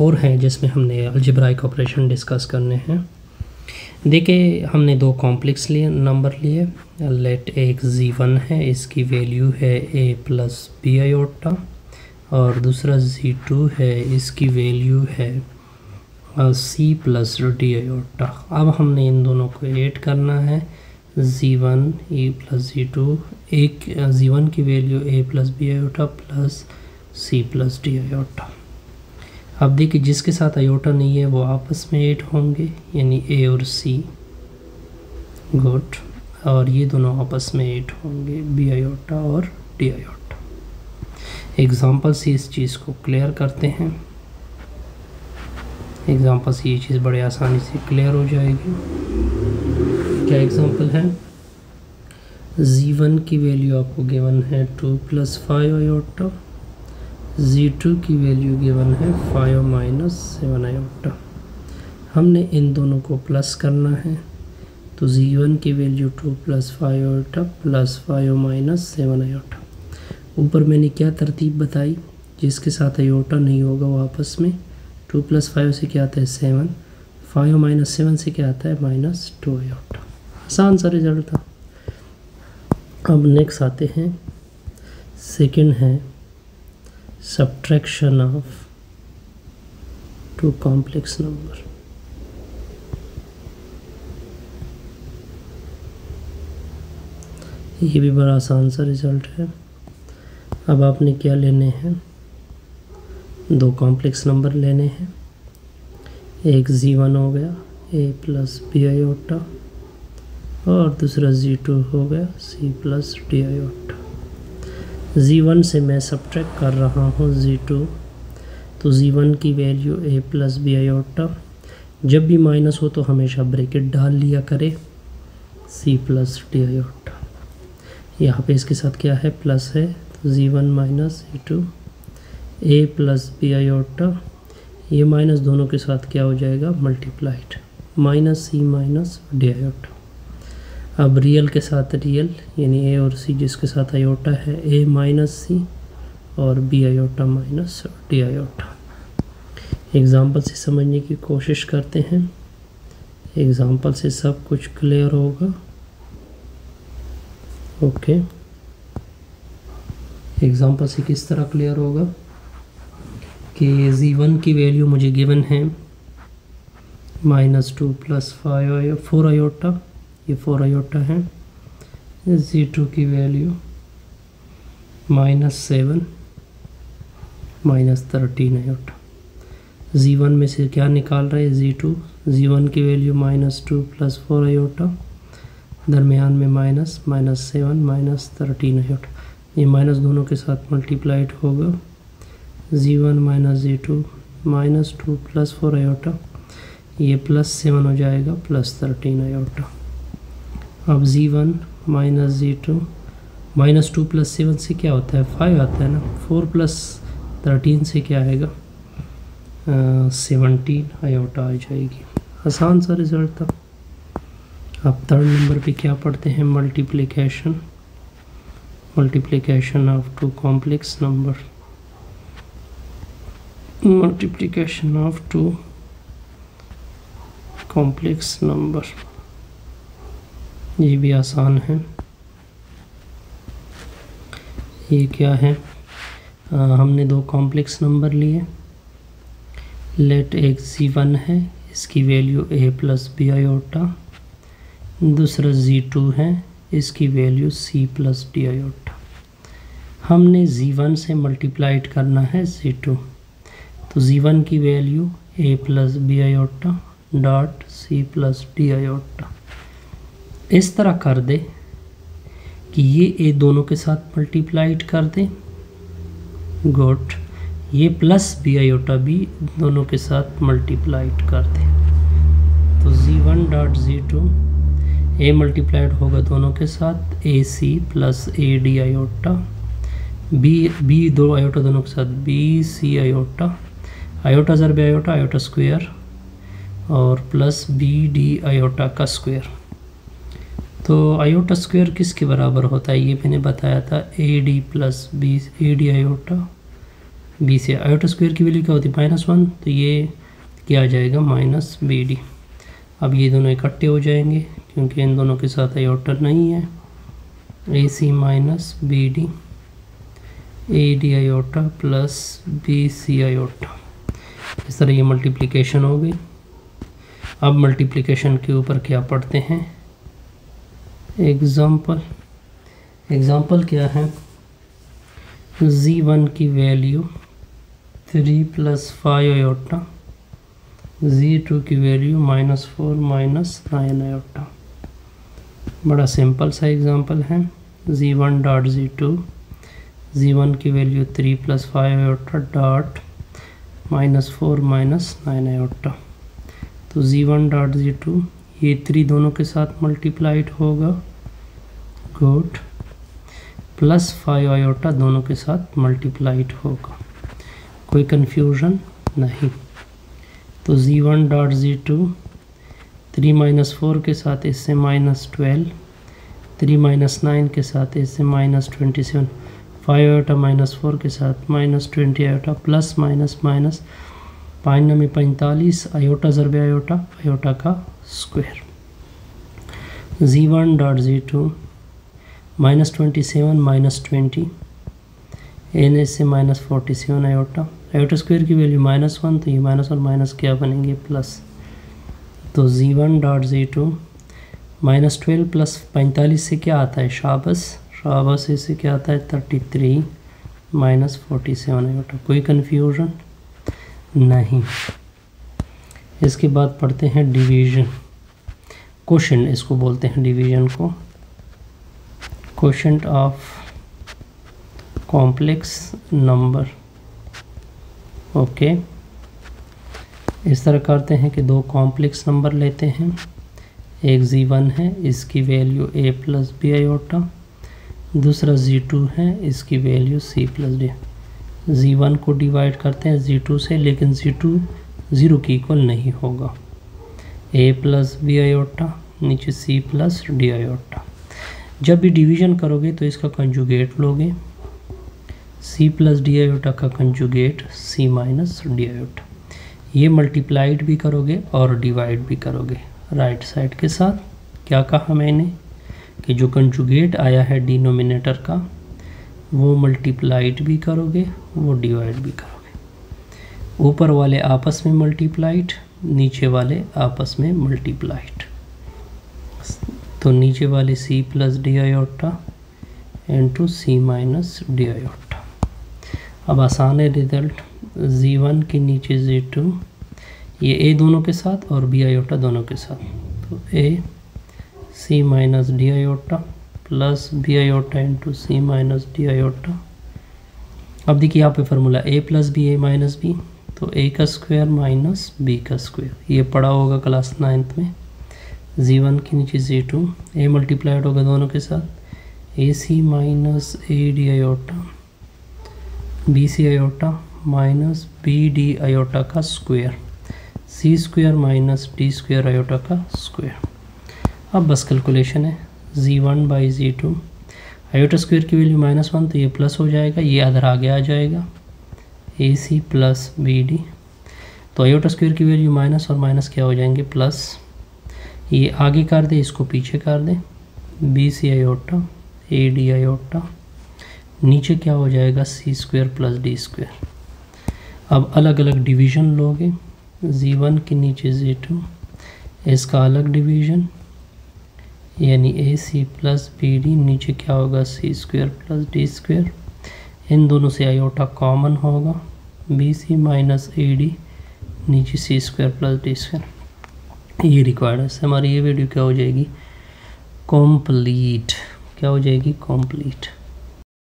4 है जिसमें हमने अलजेब्राइक ऑपरेशन डिस्कस करने हैं। देखिए हमने दो कॉम्प्लेक्स नंबर लिए। लेट एक z1 है, इसकी वैल्यू है a प्लस बी आयोटा, और दूसरा z2 है, इसकी वैल्यू है c प्लस डी आयोटा। अब हमने इन दोनों को ऐड करना है, z1 e प्लस z2, एक z1 की value a plus B iota plus c plus D iota. अब देखिए जिसके साथ आयोटा नहीं है वो आपस में ऐड होंगे, यानी a और c, गुड, और ये दोनों आपस में ऐड होंगे b आयोटा और d आयोटा। एग्जाम्पल से इस चीज़ को क्लियर करते हैं। एग्जाम्पल से ये चीज़ बड़े आसानी से क्लियर हो जाएगी। क्या एग्जाम्पल है? z1 की वैल्यू आपको गिवन है 2 प्लस 5 आयोटा, z2 की वैल्यू गिवन है 5 माइनस 7 आयोटा। हमने इन दोनों को प्लस करना है, तो z1 की value 2 plus 5 iota plus 5 minus 7 iota. ऊपर मैंने क्या तरतीब बताई, जिसके साथ आयोटा नहीं होगा वो आपस में 2 प्लस 5 से क्या आता है 7, 5 माइनस 7 से क्या आता है माइनस 2 आयोटा। आसान सा रिजल्ट था। अब नेक्स्ट आते हैं, सेकंड है subtraction of two complex number. ये भी बड़ा आसान सा रिजल्ट है। अब आपने क्या लेने हैं, दो कॉम्प्लेक्स नंबर लेने हैं। एक z1 हो गया a प्लस बी आयोटा, और दूसरा z2 हो गया c plus D iota. z1 से मैं सब्ट्रैक्ट कर रहा हूँ z2, तो z1 की value a plus B iota, जब भी माइनस हो तो हमेशा ब्रैकेट डाल लिया करे, c प्लस डी आयोटा। यहाँ पे इसके साथ क्या है, प्लस है, तो z1 minus z2 a plus B iota, ये माइनस दोनों के साथ क्या हो जाएगा multiplied, minus c minus D iota. अब रियल के साथ रियल, यानी a और c, जिसके साथ आयोटा है a माइनस c और b iota minus D iota. Example से समझने की कोशिश करते हैं। एग्ज़ाम्पल से सब कुछ क्लियर होगा। ओके, एग्ज़ाम्पल से किस तरह क्लियर होगा कि z1 की वैल्यू मुझे गिवन है माइनस 2 प्लस 4 आयोटा, ये 4 आयोटा है। z2 की value minus 7 minus 13 iota. z1 में से क्या निकाल रहे हैं, z2, z1 की वैल्यू माइनस 2 प्लस 4 आयोटा, दरमियान में माइनस, माइनस 7 माइनस 13 आयोटा। ये माइनस दोनों के साथ मल्टीप्लाइड होगा, z1 minus z2 minus 2 plus 4 iota, ये प्लस 7 हो जाएगा प्लस 13 आयोटा। अब z1 minus z2 minus 2 plus 7 से क्या होता है 5 आता है ना, 4 प्लस 13 से क्या आएगा 17 आयोटा आ जाएगी। आसान सा रिजल्ट था। अब थर्ड नंबर पे क्या पढ़ते हैं, multiplication of two complex number. Multiplication of two complex number, ये भी आसान है। ये क्या है, हमने दो कॉम्प्लेक्स नंबर लिए। लेट एक z1 है, इसकी value a plus B iota, दूसरा z2 है, इसकी value c plus D iota. हमने z1 से मल्टीप्लाइड करना है z2, तो z1 की value a plus B iota dot c plus D iota. इस तरह कर दे कि ये a दोनों के साथ मल्टीप्लाइड कर दे, गुड, ये प्लस बी आयोटा भी दोनों के साथ मल्टीप्लाइड कर दे, तो z1 dot z2, a multiplied होगा दोनों के साथ A C plus A D iota, B दो आयोटा दोनों के साथ बी सी आयोटा, आयोटा ज़र बे आयोटा, आयोटा स्क्वायर, और प्लस बी डी आयोटा का स्क्वायर। तो आयोटा स्क्वायर किसके बराबर होता है, ये मैंने बताया था, A D plus B, A D iota B से आयोटा स्क्वायर की वैल्यू क्या होती है -1, तो ये क्या आ जाएगा -BD। अब ये दोनों इकट्ठे हो जाएंगे क्योंकि इन दोनों के साथ आयोटा नहीं है। AC minus BD AD iota plus BC iota, इस तरह ये मल्टीप्लिकेशन हो गई। अब मल्टीप्लिकेशन के ऊपर क्या पढ़ते हैं, एग्जाम्पल क्या है, Z1 की वैल्यू 3 + 5 आयोटा, Z2 की वैल्यू -4 - 9 आयोटा। बड़ा सिंपल सा एग्जाम्पल है। Z1 डॉट Z2, Z1 की वैल्यू 3 + 5 आयोटा डॉट -4 - 9 आयोटा। तो Z1 डॉट Z2 ये 3 दोनों के साथ मल्टीप्लाइड होगा, गुड, प्लस 5 आयोटा दोनों के साथ मल्टीप्लाइड होगा। कोई कन्फ्यूजन नहीं। तो Z1 डॉट Z2 3 - 4 के साथ इससे -12, 3 - 9 के साथ इससे -27, 5 आयोटा -4 के साथ -20 आयोटा, प्लस माइनस माइनस 5 में 45 आयोटा ज़रबे आयोटा, आयोटा का स्क्वायर। Z1 डॉट Z2 -27 -20 एन से -47 आयोटा, आयोटा स्क्वायर की वैल्यू -1, तो ये माइनस और माइनस क्या बनेंगे प्लस। तो Z1 डॉट Z2 -12 प्लस 45 से क्या आता है शाबाश इससे क्या आता है 33 -47 आयोटा। कोई कन्फ्यूजन नहीं। इसके बाद पढ़ते हैं डिवीजन, क्वोशंट इसको बोलते हैं डिवीजन को, quotient of complex number. Okay, इस तरह करते हैं कि दो कॉम्प्लेक्स नंबर लेते हैं, एक Z1 है इसकी वैल्यू A + B आयोटा, दूसरा Z2 है इसकी वैल्यू C + D। Z1 को डिवाइड करते हैं Z2 से, लेकिन Z2 0 के इक्वल नहीं होगा। A + B आयोटा नीचे C + D आयोटा। जब भी डिवीजन करोगे तो इसका कंजुगेट लोगे, C + D आयोटा का कंजुगेट C - D आयोटा। ये मल्टीप्लाइड भी करोगे और डिवाइड भी करोगे राइट साइड के साथ। क्या कहा मैंने कि जो कंजुगेट आया है डिनोमिनेटर का वो मल्टीप्लाइड भी करोगे, वो डिवाइड भी करोगे। ऊपर वाले आपस में मल्टीप्लाइड, नीचे वाले आपस में मल्टीप्लाइड। तो नीचे वाले C + D iota into C - D iota. अब आसान है रिजल्ट, Z1 के नीचे Z2, ये A दोनों के साथ और B आयोटा दोनों के साथ, तो A C - D iota plus B iota into C - D iota. अब देखिए यहाँ पे formula A + B A - B, तो A का स्क्वायर माइनस B का स्क्वायर, ये पढ़ा होगा क्लास 9th में। Z1 के नीचे Z2, A मल्टीप्लाइड होगा दोनों के साथ, AC - AD iota BC iota minus BD iota का square, C square minus D square iota का स्क्वायर। अब बस कैलकुलेशन है, Z1 by Z2, iota square की वैल्यू -1, तो ये प्लस हो जाएगा, ये अदर आगे आ जाएगा AC प्लस BD। तो आयोटा स्क्वायर की वैल्यू माइनस और माइनस क्या हो जाएंगे प्लस, ये आगे कर दे इसको पीछे कर दे, BC आयोटा AD आयोटा, नीचे क्या हो जाएगा C square plus D square. अब अलग अलग डिवीज़न लोगे, Z1 के नीचे Z2, इसका अलग डिवीज़न यानी AC प्लस BD, नीचे क्या होगा C square plus D square, इन दोनों से आयोटा कॉमन होगा, BC - AD नीचे C square plus D square. ये रिक्वायर्ड है, हमारी ये वीडियो क्या हो जाएगी कंप्लीट, क्या हो जाएगी कंप्लीट।